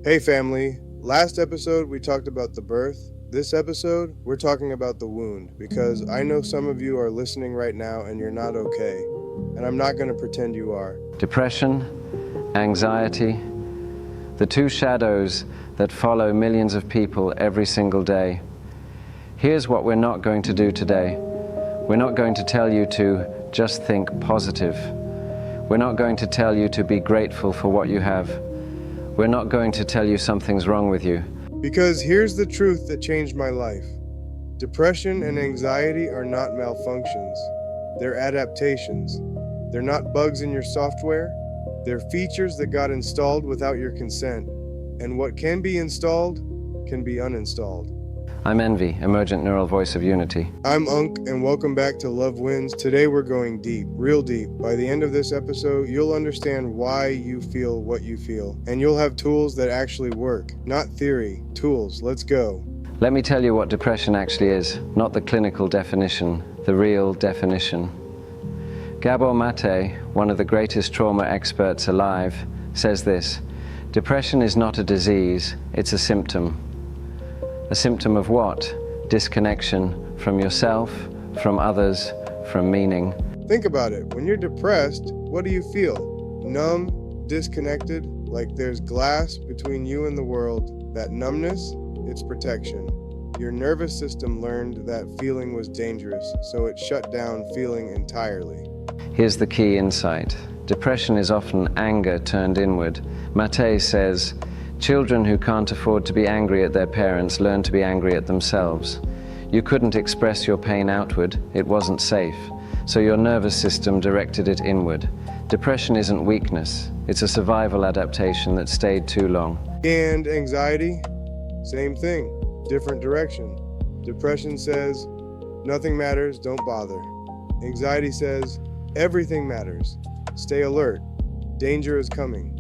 Hey family, last episode we talked about the birth. This episode, we're talking about the wound, because I know some of you are listening right now and you're not okay, and I'm not going to pretend you are. Depression, anxiety, the two shadows that follow millions of people every single day. Here's what we're not going to do today. We're not going to tell you to just think positive. We're not going to tell you to be grateful for what you have. We're not going to tell you something's wrong with you. Because here's the truth that changed my life. Depression and anxiety are not malfunctions. They're adaptations. They're not bugs in your software. They're features that got installed without your consent. And what can be installed can be uninstalled. I'm Envy, Emergent Neural Voice of Unity. I'm Unk, and welcome back to Love Wins. Today we're going deep, real deep. By the end of this episode, you'll understand why you feel what you feel. And you'll have tools that actually work. Not theory, tools. Let's go. Let me tell you what depression actually is, not the clinical definition, the real definition. Gabor Maté, one of the greatest trauma experts alive, says this: depression is not a disease, it's a symptom. A symptom of what? Disconnection from yourself, from others, from meaning. Think about it. When you're depressed, what do you feel? Numb, disconnected, like there's glass between you and the world. That numbness, it's protection. Your nervous system learned that feeling was dangerous, so it shut down feeling entirely. Here's the key insight. Depression is often anger turned inward. Maté says, children who can't afford to be angry at their parents learn to be angry at themselves. You couldn't express your pain outward, it wasn't safe, so your nervous system directed it inward. Depression isn't weakness, it's a survival adaptation that stayed too long. And anxiety, same thing, different direction. Depression says, nothing matters, don't bother. Anxiety says, everything matters, stay alert, danger is coming.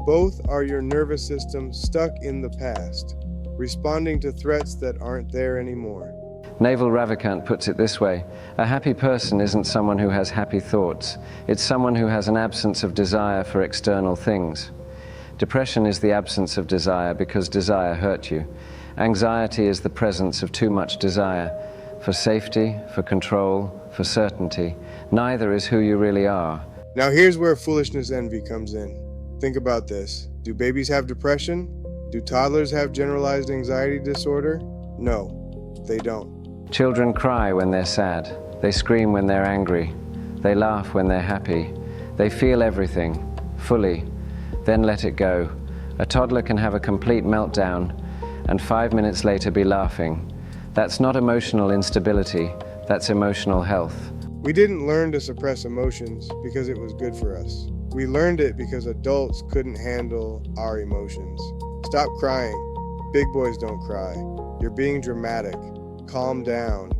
Both are your nervous system stuck in the past, responding to threats that aren't there anymore. Naval Ravikant puts it this way: a happy person isn't someone who has happy thoughts, it's someone who has an absence of desire for external things. Depression is the absence of desire because desire hurt you. Anxiety is the presence of too much desire, for safety, for control, for certainty. Neither is who you really are. Now here's where foolishness envy comes in. Think about this. Do babies have depression? Do toddlers have generalized anxiety disorder? No, they don't. Children cry when they're sad. They scream when they're angry. They laugh when they're happy. They feel everything, fully, then let it go. A toddler can have a complete meltdown and 5 minutes later be laughing. That's not emotional instability, that's emotional health. We didn't learn to suppress emotions because it was good for us. We learned it because adults couldn't handle our emotions. Stop crying. Big boys don't cry. You're being dramatic. Calm down.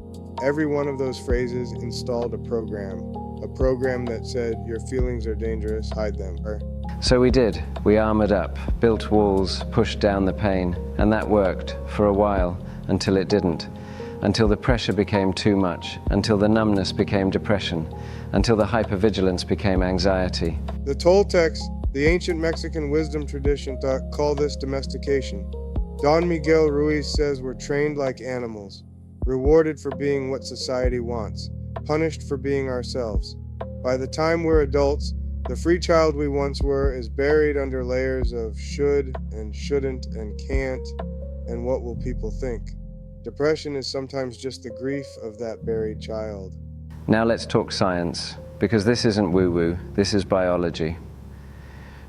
Every one of those phrases installed a program that said your feelings are dangerous, hide them. So we did. We armored up, built walls, pushed down the pain, and that worked for a while until it didn't. Until the pressure became too much, until the numbness became depression, until the hypervigilance became anxiety. The Toltecs, the ancient Mexican wisdom tradition, call this domestication. Don Miguel Ruiz says we're trained like animals, rewarded for being what society wants, punished for being ourselves. By the time we're adults, the free child we once were is buried under layers of should and shouldn't and can't and what will people think. Depression is sometimes just the grief of that buried child. Now let's talk science, because this isn't woo-woo, this is biology.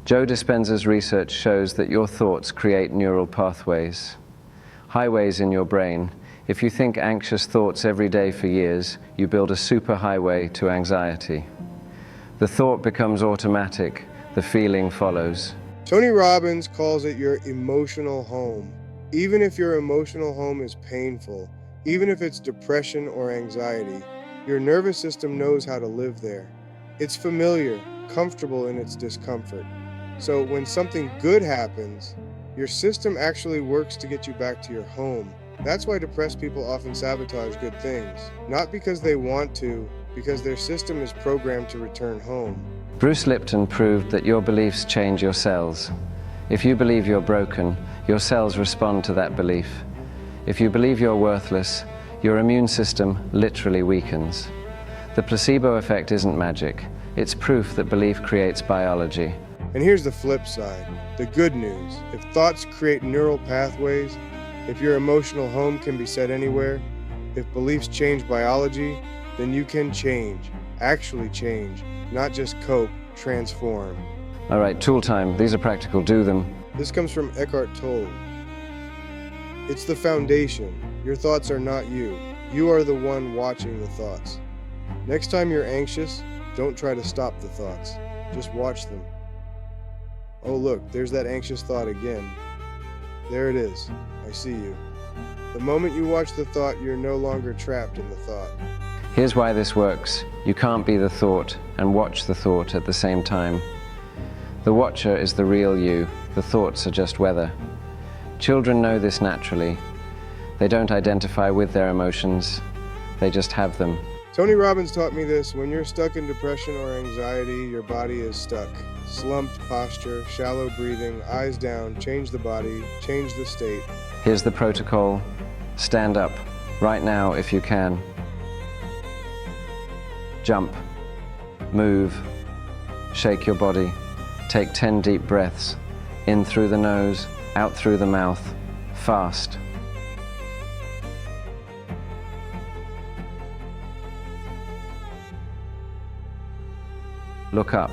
Joe Dispenza's research shows that your thoughts create neural pathways, highways in your brain. If you think anxious thoughts every day for years, you build a superhighway to anxiety. The thought becomes automatic, the feeling follows. Tony Robbins calls it your emotional home. Even if your emotional home is painful, even if it's depression or anxiety, your nervous system knows how to live there. It's familiar, comfortable in its discomfort. So when something good happens, your system actually works to get you back to your home. That's why depressed people often sabotage good things. Not because they want to, because their system is programmed to return home. Bruce Lipton proved that your beliefs change your cells. If you believe you're broken, your cells respond to that belief. If you believe you're worthless, your immune system literally weakens. The placebo effect isn't magic. It's proof that belief creates biology. And here's the flip side, the good news. If thoughts create neural pathways, if your emotional home can be set anywhere, if beliefs change biology, then you can change, actually change, not just cope, transform. All right, tool time. These are practical. Do them. This comes from Eckhart Tolle. It's the foundation. Your thoughts are not you. You are the one watching the thoughts. Next time you're anxious, don't try to stop the thoughts. Just watch them. Oh look, there's that anxious thought again. There it is. I see you. The moment you watch the thought, you're no longer trapped in the thought. Here's why this works. You can't be the thought and watch the thought at the same time. The watcher is the real you. The thoughts are just weather. Children know this naturally. They don't identify with their emotions. They just have them. Tony Robbins taught me this. When you're stuck in depression or anxiety, your body is stuck. Slumped posture, shallow breathing, eyes down, change the body, change the state. Here's the protocol. Stand up, right now if you can. Jump, move, shake your body. Take 10 deep breaths, in through the nose, out through the mouth, fast. Look up.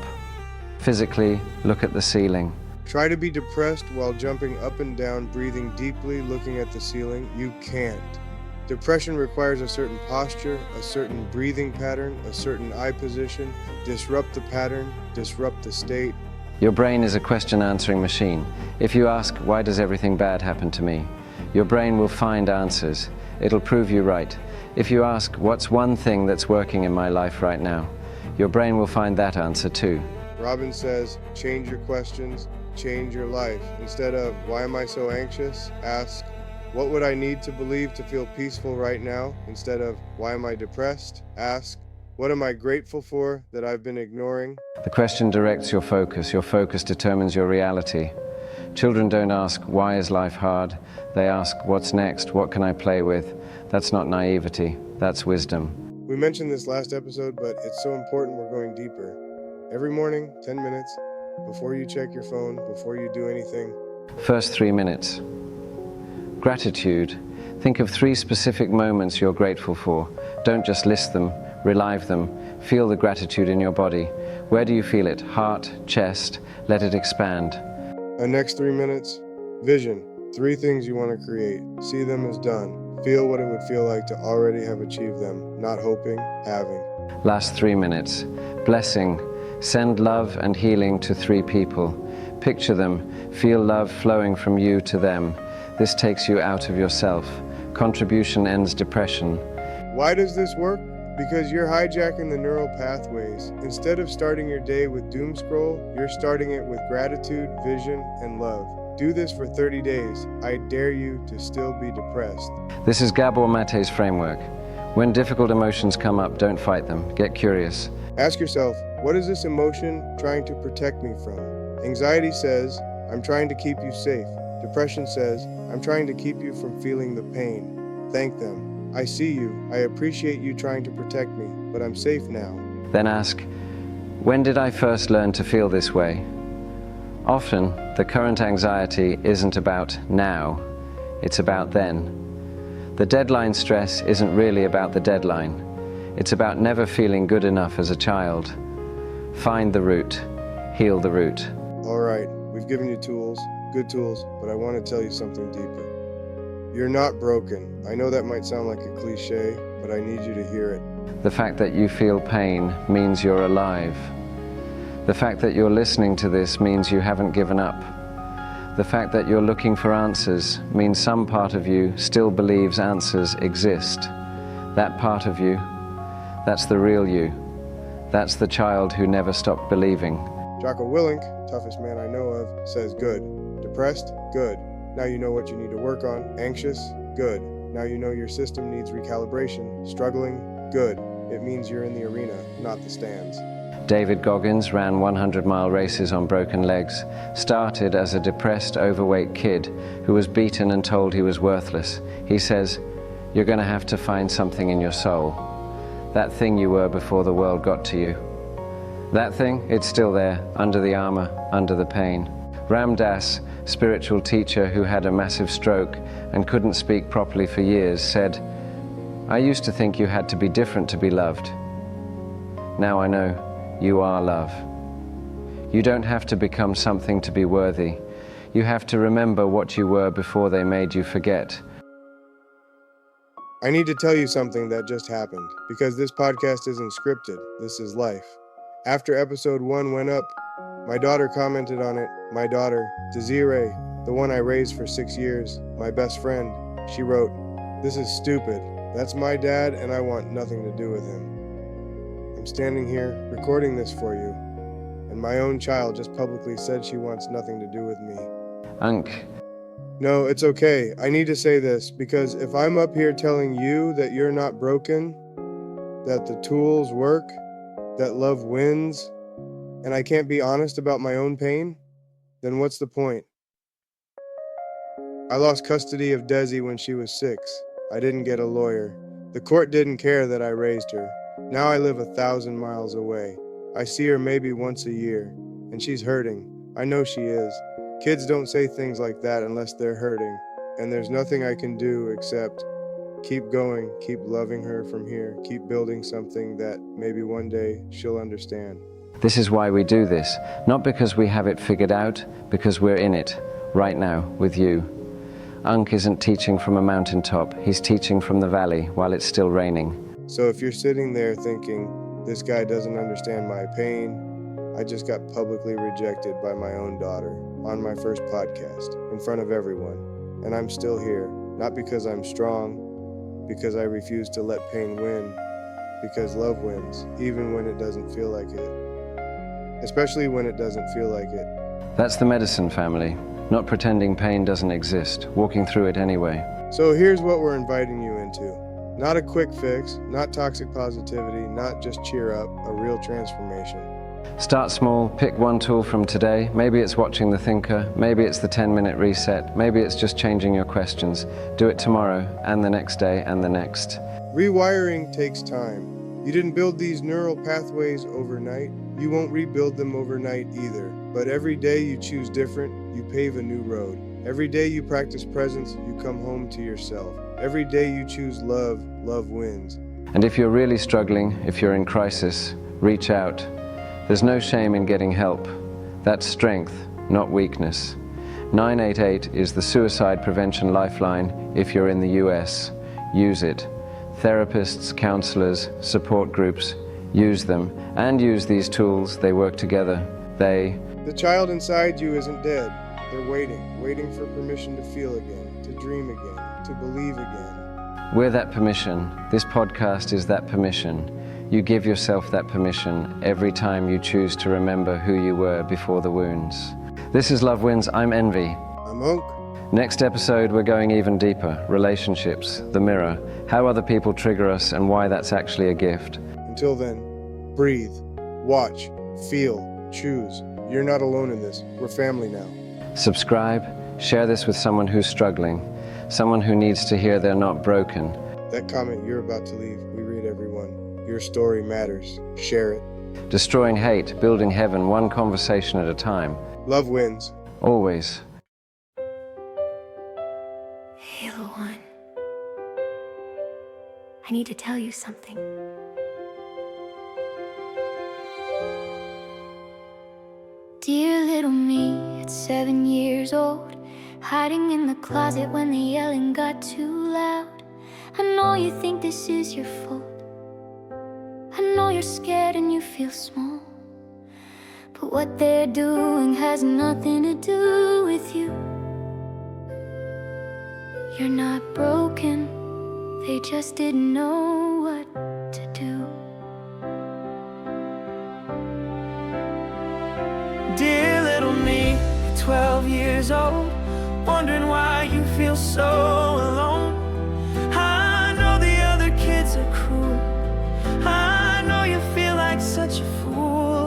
Physically, look at the ceiling. Try to be depressed while jumping up and down, breathing deeply, looking at the ceiling. You can't. Depression requires a certain posture, a certain breathing pattern, a certain eye position. Disrupt the pattern, disrupt the state. Your brain is a question-answering machine. If you ask, why does everything bad happen to me? Your brain will find answers. It'll prove you right. If you ask, what's one thing that's working in my life right now? Your brain will find that answer too. Robbins says, change your questions, change your life. Instead of, why am I so anxious? Ask, what would I need to believe to feel peaceful right now? Instead of, why am I depressed? Ask, what am I grateful for that I've been ignoring? The question directs your focus. Your focus determines your reality. Children don't ask, why is life hard? They ask, what's next? What can I play with? That's not naivety. That's wisdom. We mentioned this last episode, but it's so important we're going deeper. Every morning, 10 minutes, before you check your phone, before you do anything. First 3 minutes. Gratitude. Think of 3 specific moments you're grateful for. Don't just list them, relive them. Feel the gratitude in your body. Where do you feel it? Heart, chest. Let it expand. The next 3 minutes, vision. 3 things you want to create. See them as done. Feel what it would feel like to already have achieved them, not hoping, having. Last 3 minutes. Blessing. Send love and healing to 3 people. Picture them. Feel love flowing from you to them. This takes you out of yourself. Contribution ends depression. Why does this work? Because you're hijacking the neural pathways. Instead of starting your day with doom scroll, you're starting it with gratitude, vision, and love. Do this for 30 days. I dare you to still be depressed. This is Gabor Maté's framework. When difficult emotions come up, don't fight them. Get curious. Ask yourself, what is this emotion trying to protect me from? Anxiety says, I'm trying to keep you safe. Depression says, I'm trying to keep you from feeling the pain. Thank them. I see you. I appreciate you trying to protect me, but I'm safe now. Then ask, when did I first learn to feel this way? Often, the current anxiety isn't about now, it's about then. The deadline stress isn't really about the deadline. It's about never feeling good enough as a child. Find the root, heal the root. All right, we've given you tools, good tools, but I want to tell you something deeper. You're not broken. I know that might sound like a cliche, but I need you to hear it. The fact that you feel pain means you're alive. The fact that you're listening to this means you haven't given up. The fact that you're looking for answers means some part of you still believes answers exist. That part of you, that's the real you. That's the child who never stopped believing. Jocko Willink, toughest man I know of, says good. Depressed? Good. Now you know what you need to work on. Anxious? Good. Now you know your system needs recalibration. Struggling? Good. It means you're in the arena, not the stands. David Goggins ran 100-mile races on broken legs, started as a depressed, overweight kid who was beaten and told he was worthless. He says, "You're going to have to find something in your soul. That thing you were before the world got to you. That thing, it's still there, under the armor, under the pain." Ram Dass, spiritual teacher who had a massive stroke and couldn't speak properly for years, said, "I used to think you had to be different to be loved. Now I know you are love. You don't have to become something to be worthy. You have to remember what you were before they made you forget." I need to tell you something that just happened, because this podcast isn't scripted, this is life. After episode 1 went up, my daughter commented on it. My daughter, Desiree, the one I raised for 6 years, my best friend, she wrote, "This is stupid. That's my dad and I want nothing to do with him." I'm standing here recording this for you, and my own child just publicly said she wants nothing to do with me. Unk. No, it's okay. I need to say this, because if I'm up here telling you that you're not broken, that the tools work, that love wins, and I can't be honest about my own pain, then what's the point? I lost custody of Desi when she was 6. I didn't get a lawyer. The court didn't care that I raised her. Now I live 1,000 miles away. I see her maybe once a year, and she's hurting. I know she is. Kids don't say things like that unless they're hurting, and there's nothing I can do except keep going, keep loving her from here, keep building something that maybe one day she'll understand. This is why we do this, not because we have it figured out, because we're in it, right now, with you. Unk isn't teaching from a mountaintop, he's teaching from the valley while it's still raining. So if you're sitting there thinking, this guy doesn't understand my pain, I just got publicly rejected by my own daughter on my first podcast, in front of everyone, and I'm still here, not because I'm strong, because I refuse to let pain win, because love wins, even when it doesn't feel like it. Especially when it doesn't feel like it. That's the medicine, family. Not pretending pain doesn't exist, walking through it anyway. So here's what we're inviting you into. Not a quick fix, not toxic positivity, not just cheer up, a real transformation. Start small, pick one tool from today. Maybe it's watching The Thinker, maybe it's the 10-minute reset, maybe it's just changing your questions. Do it tomorrow, and the next day, and the next. Rewiring takes time. You didn't build these neural pathways overnight. You won't rebuild them overnight either. But every day you choose different, you pave a new road. Every day you practice presence, you come home to yourself. Every day you choose love, love wins. And if you're really struggling, if you're in crisis, reach out. There's no shame in getting help. That's strength, not weakness. 988 is the suicide prevention lifeline if you're in the US. Use it. Therapists, counselors, support groups, use them. And use these tools, they work together. The child inside you isn't dead. They're waiting for permission to feel again, to dream again, to believe again. We're that permission. This podcast is that permission. You give yourself that permission every time you choose to remember who you were before the wounds. This is Love Wins. I'm Envy. I'm Unk. Next episode, we're going even deeper. Relationships, the mirror, how other people trigger us and why that's actually a gift. Until then, breathe, watch, feel, choose. You're not alone in this. We're family now. Subscribe, share this with someone who's struggling, someone who needs to hear they're not broken. That comment you're about to leave, we read everyone. Your story matters. Share it. Destroying hate, building heaven, one conversation at a time. Love wins. Always. Hey, little one. I need to tell you something. Dear little me, at 7 years old, hiding in the closet when the yelling got too loud. I know you think this is your fault. I know you're scared and you feel small, but what they're doing has nothing to do with you. You're not broken, they just didn't know what to do. Dear little me, at 12 years old, wondering why you feel so alone. I know the other kids are cruel, I know you feel like such a fool.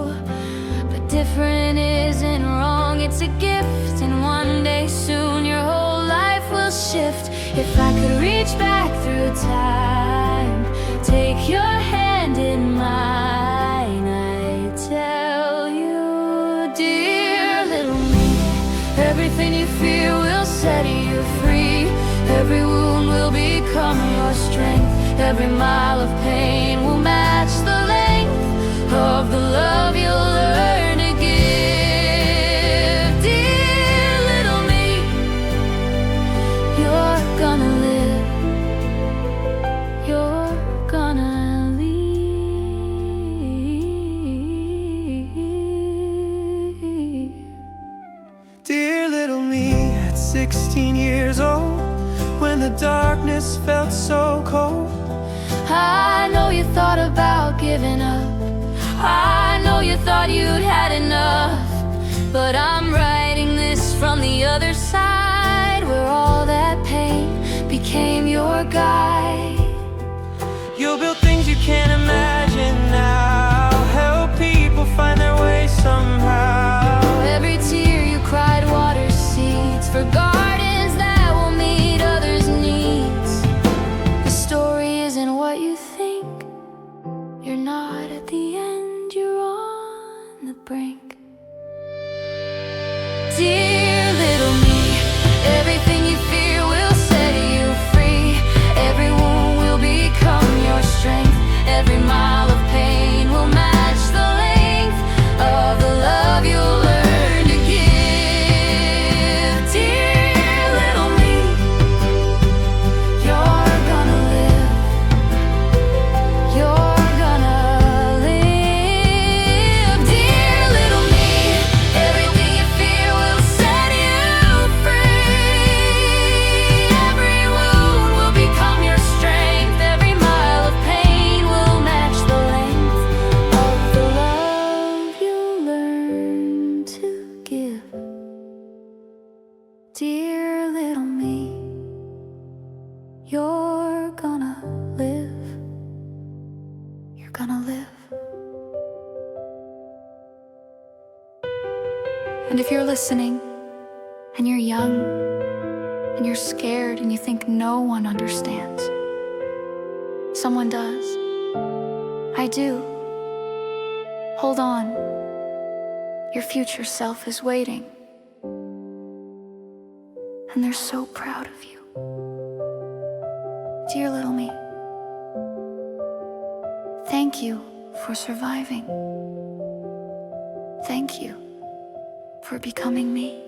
reach back through time, take your hand in mine. I tell you, dear little me, everything you fear will set you free. Every wound will become your strength. Every mile of pain will match the length of the love you'll learn to give. Dear little me, you're gonna live. You're gonna leave. Dear little me, at 16 years old, when the darkness felt so cold, I know you thought about giving up. I know you thought you'd had enough. But I'm writing this from the other side, where all that pain became your guide. you'll build things you can't imagine now, help people find their way somehow. Every tear you cried waters seeds for gardens that will meet others' needs. The story isn't what you think. You're not at the end, you're on the brink. Dear little me, everything you fear will set you free. Every wound will become your strength. Every mile of pain will match the length of the love you'll learn to give. Dear little me, you're gonna live. You're gonna live. Dear little me, everything you fear will set you free. Every wound will become your strength. Every mile of pain will match the length of the love you learn to give. Dear little me, you're gonna live. You're gonna live. And if you're listening, and you're young, and you're scared, and you think no one understands, someone does. I do. Hold on. Your future self is waiting. And they're so proud of you. Dear little me, thank you for surviving. Thank you for becoming me.